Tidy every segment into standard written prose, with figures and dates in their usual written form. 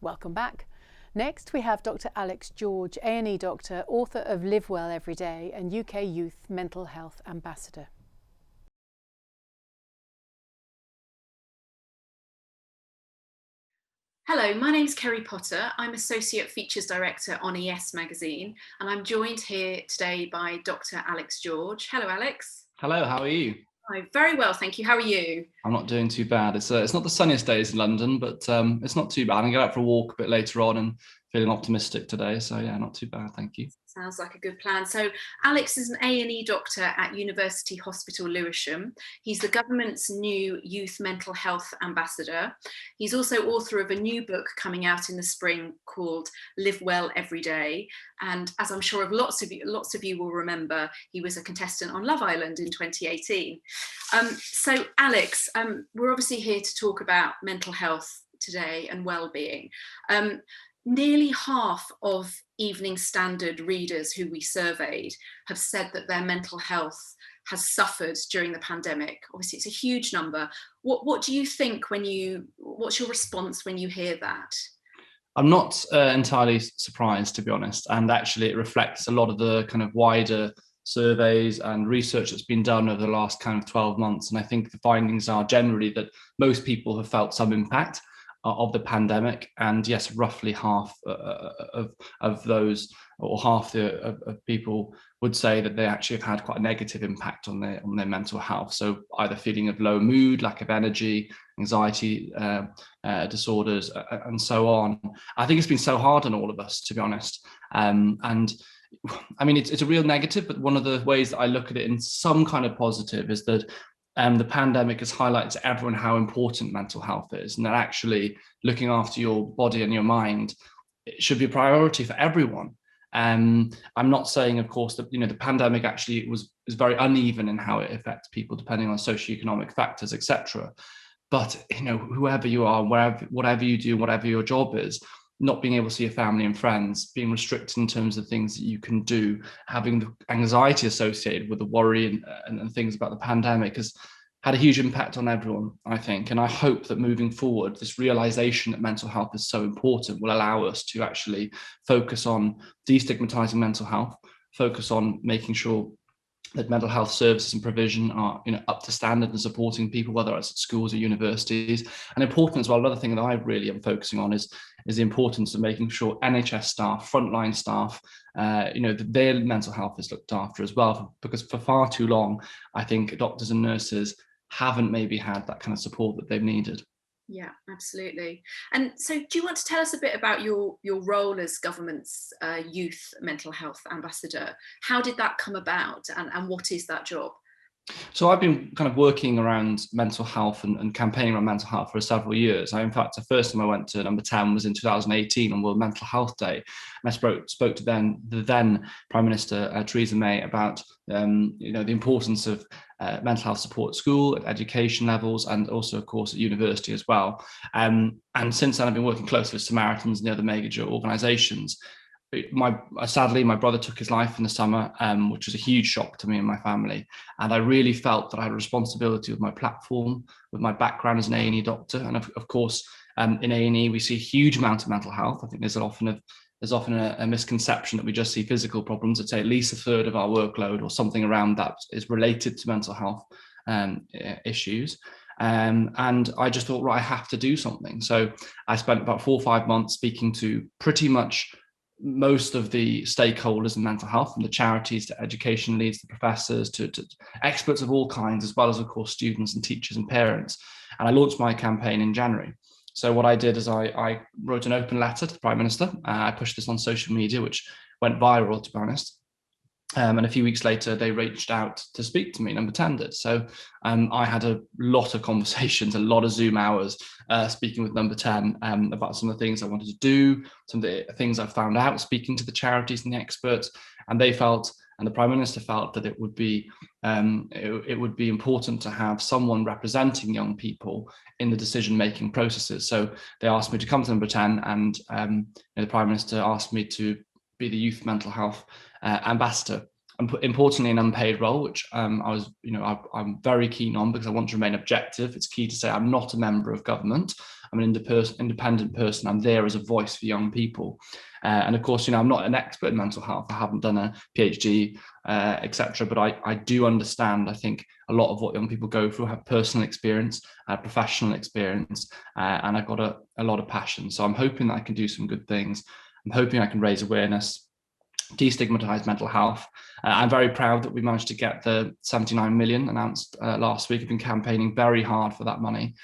Welcome back. Next, we have Dr. Alex George, A&E doctor, author of Live Well Every Day and UK Youth Mental Health Ambassador. Hello, my name's Kerry Potter. I'm Associate Features Director on ES Magazine, and I'm joined here today by Dr. Alex George. Hello, Alex. Hello, how are you? Hi, very well, thank you. How are you? I'm not doing too bad. It's not the sunniest days in London, but it's not too bad. I'm going to go out for a walk a bit later on and feeling optimistic today. So yeah, not too bad, thank you. Sounds like a good plan. So Alex is an A&E doctor at University Hospital Lewisham. He's the government's new Youth Mental Health Ambassador. He's also author of a new book coming out in the spring called Live Well Every Day. And as I'm sure lots of you will remember, he was a contestant on Love Island in 2018. So Alex, we're obviously here to talk about mental health today and well-being. Nearly half of Evening Standard readers who we surveyed have said that their mental health has suffered during the pandemic. Obviously, it's a huge number. What do you think what's your response when you hear that? I'm not entirely surprised, to be honest. And actually, it reflects a lot of the kind of wider surveys and research that's been done over the last kind of 12 months. And I think the findings are generally that most people have felt some impact of the pandemic, and yes, roughly half of those, or half of people would say that they actually have had quite a negative impact on their mental health. So either feeling of low mood, lack of energy, anxiety disorders, and so on. I think it's been so hard on all of us, to be honest. And I mean, it's a real negative, but one of the ways that I look at it in some kind of positive is that the pandemic has highlighted to everyone how important mental health is, and that actually looking after your body and your mind, it should be a priority for everyone. I'm not saying, of course, that the pandemic actually is very uneven in how it affects people depending on socioeconomic factors, etc. But whoever you are, whatever you do, whatever your job is, not being able to see your family and friends, being restricted in terms of things that you can do, having the anxiety associated with the worry and things about the pandemic has had a huge impact on everyone, I think. And I hope that moving forward, this realization that mental health is so important will allow us to actually focus on destigmatizing mental health, focus on making sure that mental health services and provision are up to standard and supporting people, whether it's at schools or universities. And important as well, another thing that I really am focusing on is the importance of making sure NHS staff, frontline staff, that their mental health is looked after as well, because for far too long, I think doctors and nurses haven't maybe had that kind of support that they've needed. Yeah, absolutely. And so do you want to tell us a bit about your role as government's youth mental health ambassador? How did that come about, and what is that job? So I've been kind of working around mental health and campaigning around mental health for several years. In fact, the first time I went to Number 10 was in 2018 on World Mental Health Day. And I spoke to the then Prime Minister, Theresa May, about the importance of mental health support at school, at education levels, and also, of course, at university as well. And since then, I've been working closely with Samaritans and the other major organisations. Sadly, my brother took his life in the summer, which was a huge shock to me and my family. And I really felt that I had a responsibility with my platform, with my background as an A&E doctor. And of course, in A&E, we see a huge amount of mental health. I think there's often a misconception that we just see physical problems. I'd say at least a third of our workload or something around that is related to mental health issues. And I just thought, right, I have to do something. So I spent about 4 or 5 months speaking to pretty much most of the stakeholders in mental health, from the charities to education leads, the professors to experts of all kinds, as well as, of course, students and teachers and parents. And I launched my campaign in January. So what I did is I wrote an open letter to the Prime Minister. I pushed this on social media, which went viral, to be honest. And a few weeks later, they reached out to speak to me, Number 10 did. So I had a lot of conversations, a lot of Zoom hours speaking with Number 10 about some of the things I wanted to do, some of the things I found out, speaking to the charities and the experts. And they felt, and the Prime Minister felt, that it would be important to have someone representing young people in the decision-making processes. So they asked me to come to Number 10, and the Prime Minister asked me to be the youth mental health ambassador, and importantly, an unpaid role, which I'm very keen on, because I want to remain objective. It's key to say I'm not a member of government. I'm an independent person. I'm there as a voice for young people. And of course, I'm not an expert in mental health. I haven't done a PhD, etc. But I do understand, I think, a lot of what young people go through, have personal experience, professional experience, and I've got a lot of passion. So I'm hoping that I can do some good things. I'm hoping I can raise awareness, destigmatize mental health. I'm very proud that we managed to get the 79 million announced last week. I've been campaigning very hard for that money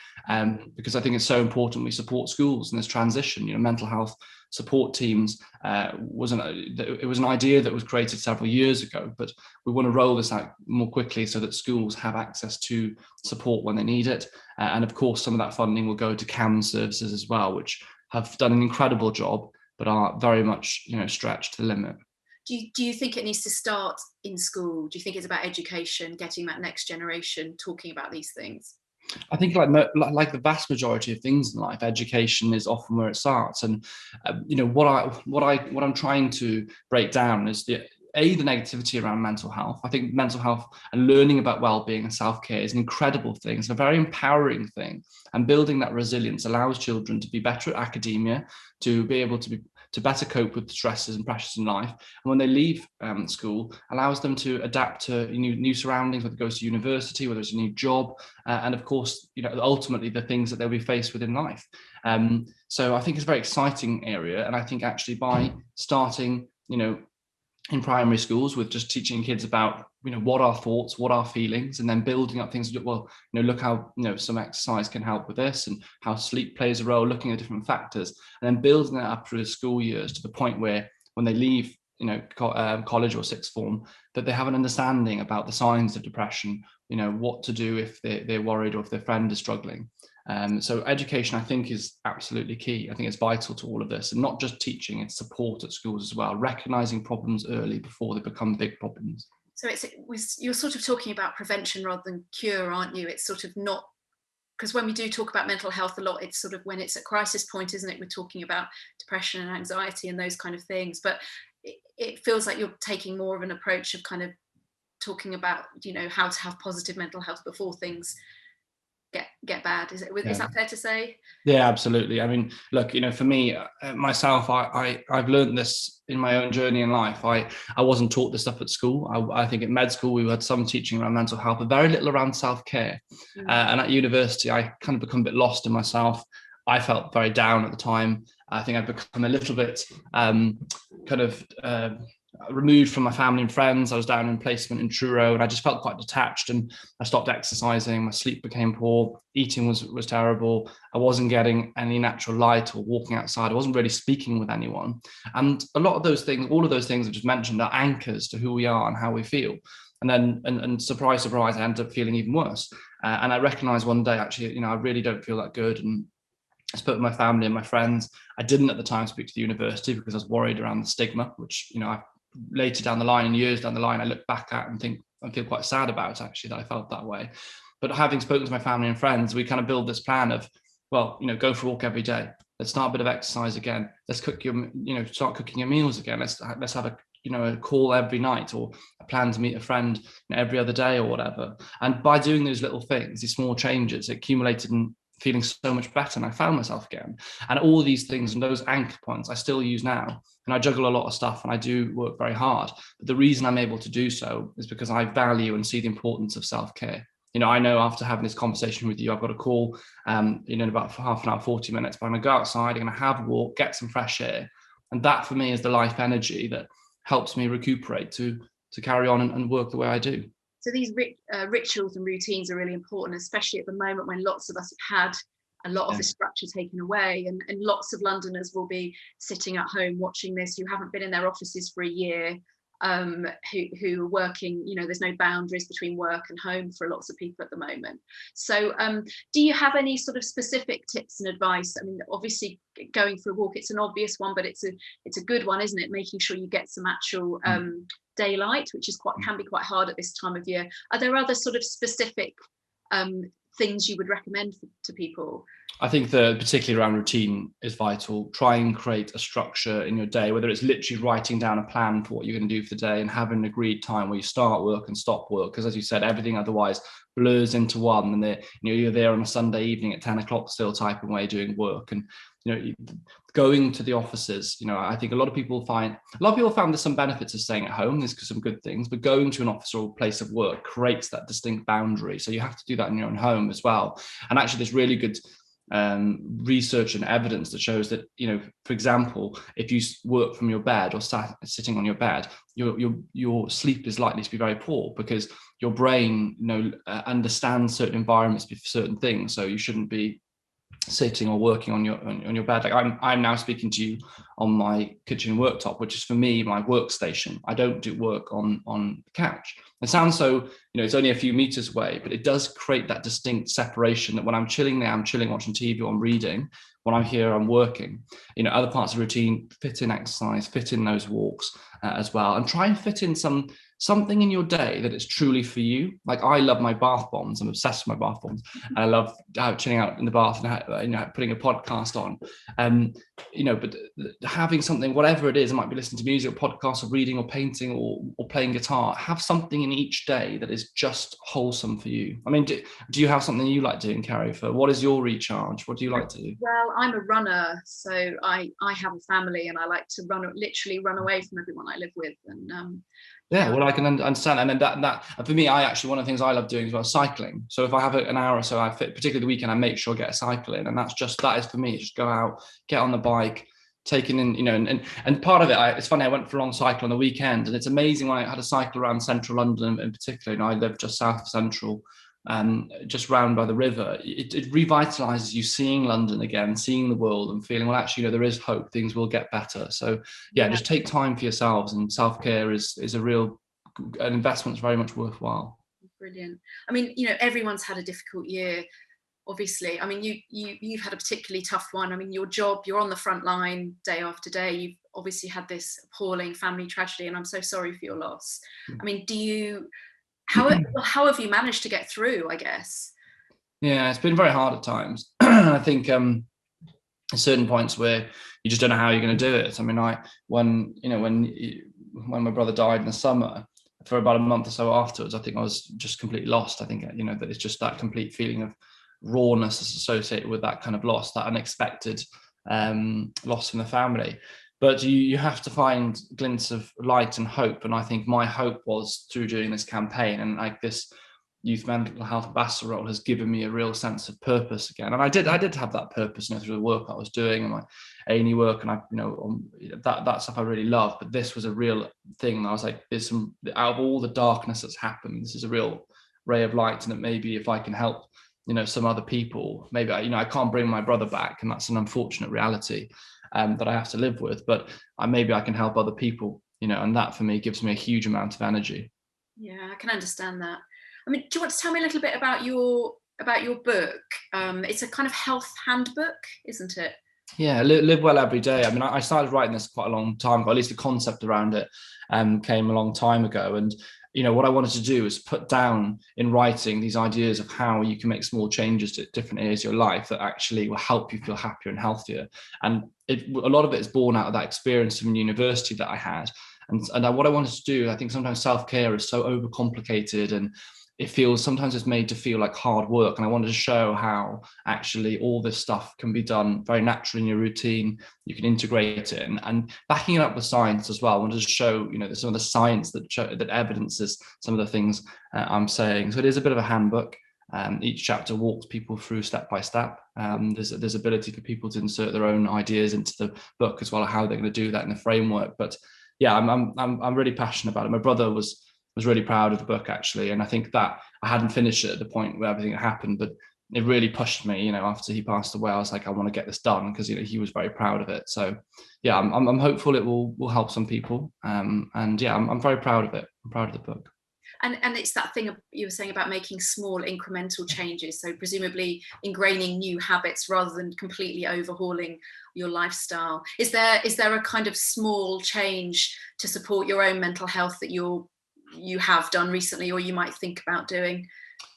because I think it's so important we support schools in this transition. Mental health support teams it was an idea that was created several years ago, but we want to roll this out more quickly so that schools have access to support when they need it. And of course, some of that funding will go to CAMHS services as well, which have done an incredible job, but are very much stretched to the limit. Do you think it needs to start in school? Do you think it's about education, getting that next generation talking about these things? I think like the vast majority of things in life, education is often where it starts. And what I'm trying to break down is the negativity around mental health. I think mental health and learning about well-being and self-care is an incredible thing. It's a very empowering thing, and building that resilience allows children to be better at academia, to be able to better cope with the stresses and pressures in life. And when they leave school, allows them to adapt to new surroundings, whether it goes to university, whether it's a new job, and of course, ultimately the things that they'll be faced with in life. So I think it's a very exciting area. And I think actually by starting, in primary schools with just teaching kids about what are thoughts, what are feelings, and then building up things. Well, look how some exercise can help with this, and how sleep plays a role, looking at different factors, and then building that up through the school years to the point where when they leave college or sixth form, that they have an understanding about the signs of depression, what to do if they're worried or if their friend is struggling. So education, I think, is absolutely key. I think it's vital to all of this, and not just teaching, it's support at schools as well, recognizing problems early before they become big problems. So you're sort of talking about prevention rather than cure, aren't you? It's sort of not, because when we do talk about mental health a lot, it's sort of when it's at crisis point, isn't it? We're talking about depression and anxiety and those kind of things, but it feels like you're taking more of an approach of kind of talking about, how to have positive mental health before things get bad. Is that fair to say? Yeah, absolutely. I mean, look, for me, myself, I've learned this in my own journey in life. I wasn't taught this stuff at school. I think at med school we had some teaching around mental health, but very little around self-care. And at university, I kind of become a bit lost in myself. I felt very down at the time. I think I'd become a little bit removed from my family and friends. I was down in placement in Truro, and I just felt quite detached, and I stopped exercising. My sleep became poor, eating was terrible. I wasn't getting any natural light or walking outside. I wasn't really speaking with anyone. And a lot of those things, all of those things I've just mentioned, are anchors to who we are and how we feel. And then, and surprise, surprise, I ended up feeling even worse. And I recognized one day, actually, I really don't feel that good. And I spoke with my family and my friends. I didn't at the time speak to the university because I was worried around the stigma, which, I later down the line, and years down the line, I look back at and think I feel quite sad about, actually, that I felt that way. But having spoken to my family and friends, we kind of build this plan of, well, go for a walk every day. Let's start a bit of exercise again. Let's start cooking your meals again. Let's have a call every night, or a plan to meet a friend every other day or whatever. And by doing those little things, these small changes, it accumulated and feeling so much better, and I found myself again. And all these things and those anchor points I still use now. And I juggle a lot of stuff, and I do work very hard. But the reason I'm able to do so is because I value and see the importance of self-care. I know after having this conversation with you, I've got a call in about half an hour, 40 minutes, but I'm going to go outside, I'm going to have a walk, get some fresh air. And that for me is the life energy that helps me recuperate to carry on and work the way I do. So these rituals and routines are really important, especially at the moment when lots of us have had a lot of the structure taken away, and lots of Londoners will be sitting at home watching this who haven't been in their offices for a year, who are working, there's no boundaries between work and home for lots of people at the moment. So do you have any sort of specific tips and advice? I mean, obviously going for a walk, it's an obvious one, but it's a good one, isn't it? Making sure you get some actual daylight, which is can be quite hard at this time of year. Are there other sort of specific things you would recommend to people? I think that particularly around routine is vital. Try and create a structure in your day, whether it's literally writing down a plan for what you're going to do for the day and have an agreed time where you start work and stop work. Because as you said, everything otherwise blurs into one, and you're there on a Sunday evening at 10 o'clock still typing away doing work. And going to the offices, I think a lot of people found there's some benefits of staying at home. There's some good things, but going to an office or place of work creates that distinct boundary. So you have to do that in your own home as well. And actually, there's really good research and evidence that shows that, for example, if you work from your bed or sitting on your bed, your sleep is likely to be very poor, because your brain understands certain environments for certain things. So you shouldn't be sitting or working on your bed. Like I'm now speaking to you on my kitchen worktop, which is for me my workstation. I don't do work on the couch. It sounds so, it's only a few meters away, but it does create that distinct separation that when I'm chilling there, I'm chilling watching TV or I'm reading. When I'm here, I'm working. Other parts of routine, fit in exercise, fit in those walks as well, and try and fit in something in your day that is truly for you. Like I love my bath bombs. I'm obsessed with my bath bombs. And I love chilling out in the bath and putting a podcast on. But having something, whatever it is, it might be listening to music or podcasts or reading or painting or playing guitar. Have something in each day that is just wholesome for you. I mean, do you have something you like doing, Kerry? What is your recharge? What do you like to do? Well, I'm a runner, so I have a family, and I like to literally run away from everyone I live with. And yeah, well, I can understand. And then that for me, one of the things I love doing as well, cycling. So if I have an hour or so, particularly the weekend, I make sure I get a cycle in. And that is for me, just go out, get on the bike, taking in, and part of it, it's funny, I went for a long cycle on the weekend, and it's amazing when I had a cycle around central London in particular, I live just south of central, just round by the river. It revitalizes you, seeing London again, seeing the world, and feeling, well, actually, there is hope, things will get better. So yeah, just take time for yourselves, and self-care is an investment that's very much worthwhile. Brilliant. I mean, everyone's had a difficult year, obviously. I mean, you've had a particularly tough one. I mean, your job, you're on the front line day after day. You've obviously had this appalling family tragedy, and I'm so sorry for your loss. I mean, how have you managed to get through, I guess? Yeah, it's been very hard at times. I think at certain points where you just don't know how you're going to do it. I mean, when my brother died in the summer, for about a month or so afterwards, I think I was just completely lost. I think, that it's just that complete feeling of rawness that's associated with that kind of loss, that unexpected loss in the family. But you have to find glints of light and hope. And I think my hope was through doing this campaign, and like this youth mental health ambassador role has given me a real sense of purpose again. And I did have that purpose, through the work I was doing and my A&E work, and that stuff I really love. But this was a real thing. And I was like, there's some, out of all the darkness that's happened, this is a real ray of light. And that maybe if I can help, some other people, maybe I can't bring my brother back, and that's an unfortunate reality that I have to live with, but maybe I can help other people, and that for me gives me a huge amount of energy. Yeah, I can understand that. I mean, do you want to tell me a little bit about your book? It's a kind of health handbook, isn't it? Yeah, live well every day. I mean, I started writing this quite a long time ago, at least the concept around it came a long time ago. And what I wanted to do is put down in writing these ideas of how you can make small changes to different areas of your life that actually will help you feel happier and healthier. And a lot of it is born out of that experience from university that I had. And what I wanted to do, I think sometimes self-care is so overcomplicated, and it feels, sometimes it's made to feel like hard work. And I wanted to show how actually all this stuff can be done very naturally in your routine. You can integrate it, and backing it up with science as well. I wanted to show, some of the science that evidences some of the things I'm saying. So it is a bit of a handbook. Each chapter walks people through step by step. There's ability for people to insert their own ideas into the book as well, how they're going to do that in the framework. But yeah, I'm really passionate about it. My brother was really proud of the book, actually, and I think that I hadn't finished it at the point where everything had happened, but it really pushed me. After he passed away, I was like, I want to get this done, because he was very proud of it. So yeah, I'm hopeful it will help some people, and yeah, I'm very proud of it. I'm proud of the book. And it's that thing you were saying about making small incremental changes, so presumably ingraining new habits rather than completely overhauling your lifestyle. Is there a kind of small change to support your own mental health that you have done recently, or you might think about doing?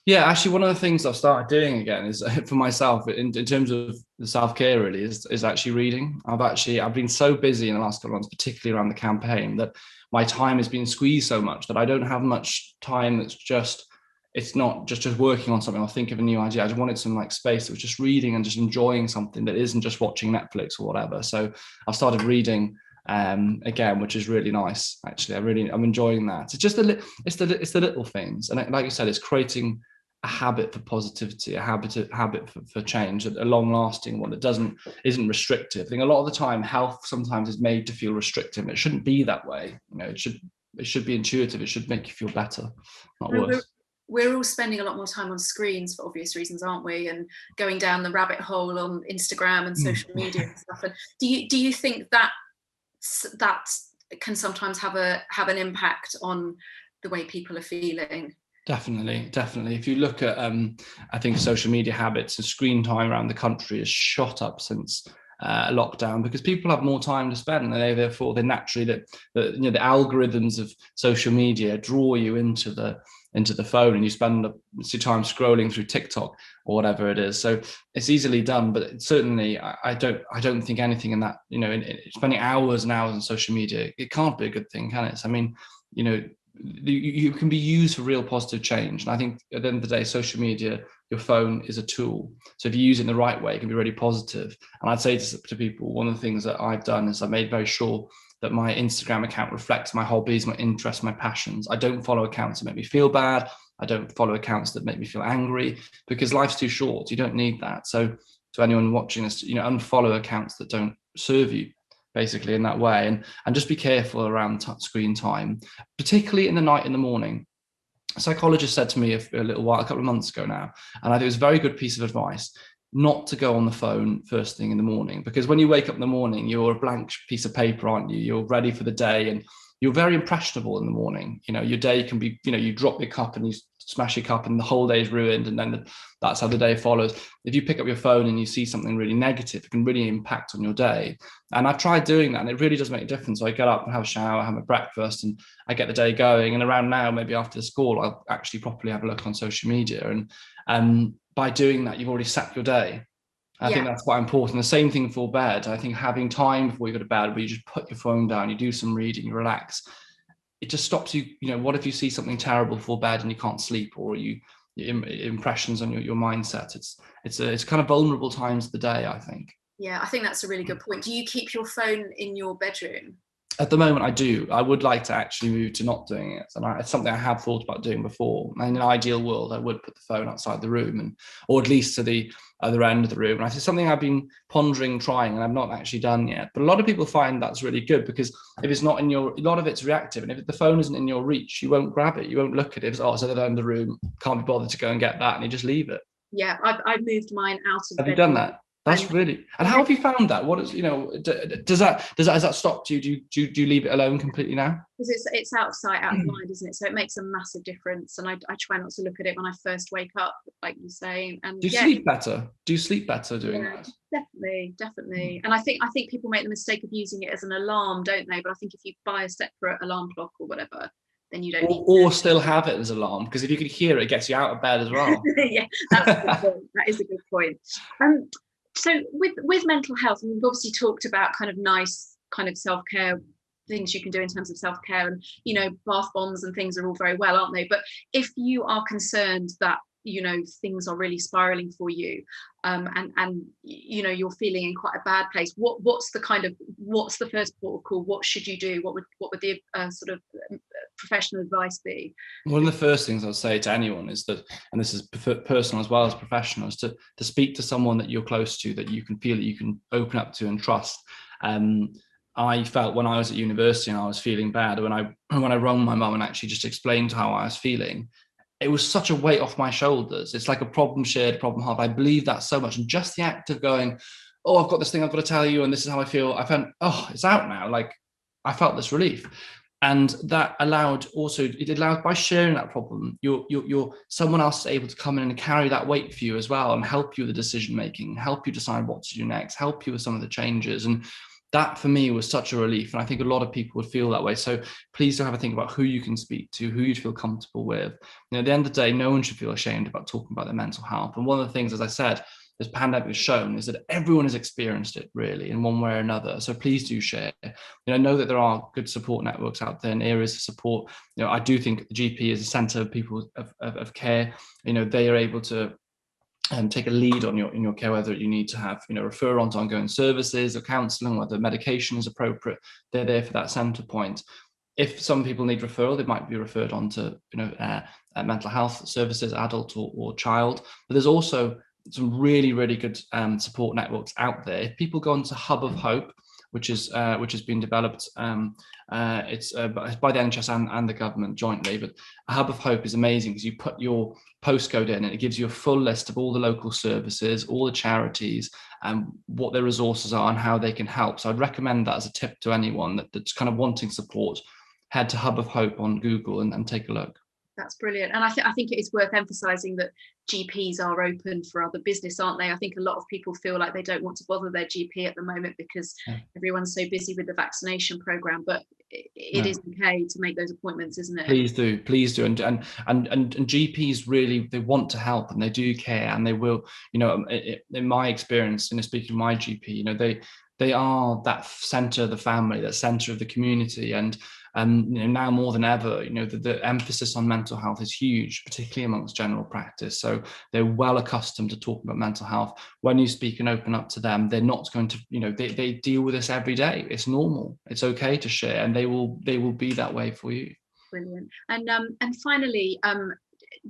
Yeah, actually, one of the things I've started doing again is for myself in terms of the self-care really is actually reading. I've been so busy in the last couple of months, particularly around the campaign, that my time has been squeezed so much that I don't have much time it's not just working on something or think of a new idea. I just wanted some like space that was just reading and just enjoying something that isn't just watching Netflix or whatever. So I've started reading again, which is really nice. Actually, I'm enjoying that. It's just it's the little things, and like you said, it's creating a habit for positivity, a habit for change, a long-lasting one that isn't restrictive. I think a lot of the time, health sometimes is made to feel restrictive. It shouldn't be that way. You know, it should be intuitive. It should make you feel better, not worse. We're all spending a lot more time on screens for obvious reasons, aren't we? And going down the rabbit hole on Instagram and social media and stuff. And do you think that can sometimes have an impact on the way people are feeling? Definitely. If you look at, I think social media habits and screen time around the country has shot up since lockdown, because people have more time to spend, and therefore they're naturally the algorithms of social media draw you into the phone, and you spend your time scrolling through TikTok or whatever it is. So it's easily done, but certainly I don't think anything in that, you know, in spending hours and hours on social media, it can't be a good thing, can it? I mean, you know, you can be used for real positive change. And I think at the end of the day, social media, your phone is a tool. So if you use it in the right way, it can be really positive. And I'd say to people, one of the things that I've done is I made very sure that my Instagram account reflects my hobbies, my interests, my passions. I don't follow accounts that make me feel bad. I don't follow accounts that make me feel angry, because life's too short. You don't need that. So to anyone watching this, you know, unfollow accounts that don't serve you, basically, in that way, and just be careful around screen time, particularly in the night, in the morning. A psychologist said to me a couple of months ago now, and I think it was a very good piece of advice, not to go on the phone first thing in the morning, because when you wake up in the morning, you're a blank piece of paper, aren't you? You're ready for the day, and you're very impressionable in the morning. You know, your day can be, you know, you drop your cup and you smash your cup and the whole day is ruined, and then that's how the day follows. If you pick up your phone and you see something really negative, it can really impact on your day. And I've tried doing that, and it really does make a difference. So I get up and have a shower, have my breakfast, and I get the day going. And around now, maybe after the school, I'll actually properly have a look on social media. And by doing that, you've already set your day. I think that's quite important. The same thing for bed. I think having time before you go to bed, where you just put your phone down, you do some reading, you relax, it just stops you. You know, what if you see something terrible before bed and you can't sleep, or your impressions on your mindset? It's kind of vulnerable times of the day, I think. Yeah, I think that's a really good point. Do you keep your phone in your bedroom? At the moment, I do. I would like to actually move to not doing it, and it's something I have thought about doing before. In an ideal world, I would put the phone outside the room, or at least to the other end of the room. And I think something I've been pondering trying, and I've not actually done yet. But a lot of people find that's really good, because if it's not in a lot of it's reactive, and if the phone isn't in your reach, you won't grab it, you won't look at it. It's at the other end of the room, can't be bothered to go and get that, and you just leave it. Yeah, I've moved mine out of. Have you done that? That's really. And how have you found that? What is, you know, has that stopped you? Do you leave it alone completely now? Because it's out of sight, out of mind, isn't it? So it makes a massive difference. And I try not to look at it when I first wake up, like you say. And do you sleep better? Do you sleep better doing that? Definitely. And I think people make the mistake of using it as an alarm, don't they? But I think if you buy a separate alarm clock or whatever, then you don't need or still have it as an alarm, because if you could hear it, it gets you out of bed as well. Yeah, that's a good point. That is a good point. So with mental health, and we've obviously talked about kind of nice kind of self-care things you can do in terms of self-care, and, you know, bath bombs and things are all very well, aren't they? But if you are concerned that, you know, things are really spiraling for you, and you know, you're feeling in quite a bad place, what's the first port of call? What should you do? What would the sort of professional advice be? One of the first things I'll say to anyone is that, and this is personal as well as professional, is to speak to someone that you're close to, that you can feel that you can open up to and trust. I felt when I was at university and I was feeling bad, when I rang my mum and actually just explained how I was feeling, it was such a weight off my shoulders. It's like a problem shared, problem halved. I believe that so much. And just the act of going, oh, I've got this thing I've got to tell you, and this is how I feel, I felt, oh, it's out now. Like, I felt this relief. And that allowed by sharing that problem, you're someone else is able to come in and carry that weight for you as well, and help you with the decision making, help you decide what to do next, help you with some of the changes. And that for me was such a relief. And I think a lot of people would feel that way. So please do have a think about who you can speak to, who you'd feel comfortable with. At the end of the day, no one should feel ashamed about talking about their mental health. And one of the things, as I said, this pandemic has shown is that everyone has experienced it really in one way or another. So please do share. Know that there are good support networks out there and areas of support. I do think the GP is a centre of people of care. They are able to take a lead on in your care, whether you need to have refer on to ongoing services or counselling, whether medication is appropriate. They're there for that centre point. If some people need referral, they might be referred on to mental health services, adult or child. But there's also some really, really good support networks out there. If people go onto Hub of Hope, which has been developed, it's by the NHS and the government jointly. But a Hub of Hope is amazing because you put your postcode in and it gives you a full list of all the local services, all the charities, and what their resources are and how they can help. So I'd recommend that as a tip to anyone that's kind of wanting support. Head to Hub of Hope on Google and take a look. That's brilliant. And I think it is worth emphasising that GPs are open for other business, aren't they? I think a lot of people feel like they don't want to bother their GP at the moment because everyone's so busy with the vaccination programme. But it is okay to make those appointments, isn't it? Please do. And GPs really, they want to help and they do care, and they will, in my experience, speaking of my GP, they are that centre of the family, that centre of the community. And now more than ever, the emphasis on mental health is huge, particularly amongst general practice. So they're well accustomed to talking about mental health. When you speak and open up to them, they're not going to, they deal with this every day. It's normal. It's okay to share, and they will be that way for you. Brilliant. And finally,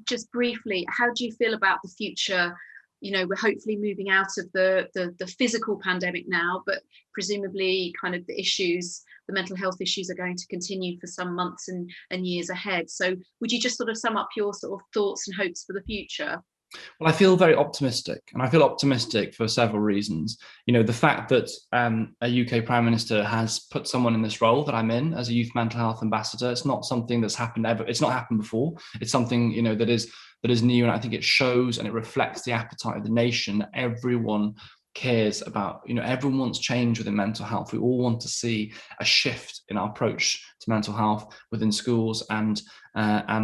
just briefly, how do you feel about the future? We're hopefully moving out of the physical pandemic now, but presumably kind of the mental health issues are going to continue for some months and years ahead. So would you just sort of sum up your sort of thoughts and hopes for the future? Well, I feel very optimistic, and I feel optimistic for several reasons. The fact that a UK Prime Minister has put someone in this role that I'm in as a youth mental health ambassador, it's not something that's happened ever. It's not happened before. It's something, that is new, and I think it shows and it reflects the appetite of the nation. Everyone cares about, everyone wants change within mental health. We all want to see a shift in our approach to mental health within schools and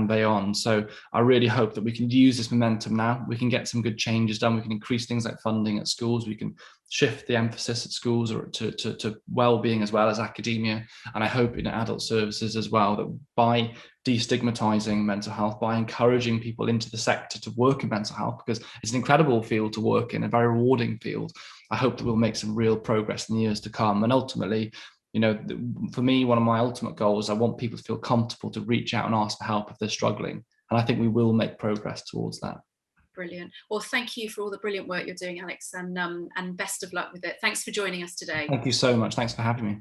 beyond. So I really hope that we can use this momentum now. We can get some good changes done. We can increase things like funding at schools. We can shift the emphasis at schools or to well-being as well as academia. And I hope in adult services as well, that by destigmatizing mental health, by encouraging people into the sector to work in mental health, because it's an incredible field to work in, a very rewarding field. I hope that we'll make some real progress in the years to come. And ultimately, for me, one of my ultimate goals, I want people to feel comfortable to reach out and ask for help if they're struggling. And I think we will make progress towards that. Brilliant. Well, thank you for all the brilliant work you're doing, Alex, and best of luck with it. Thanks for joining us today. Thank you so much. Thanks for having me.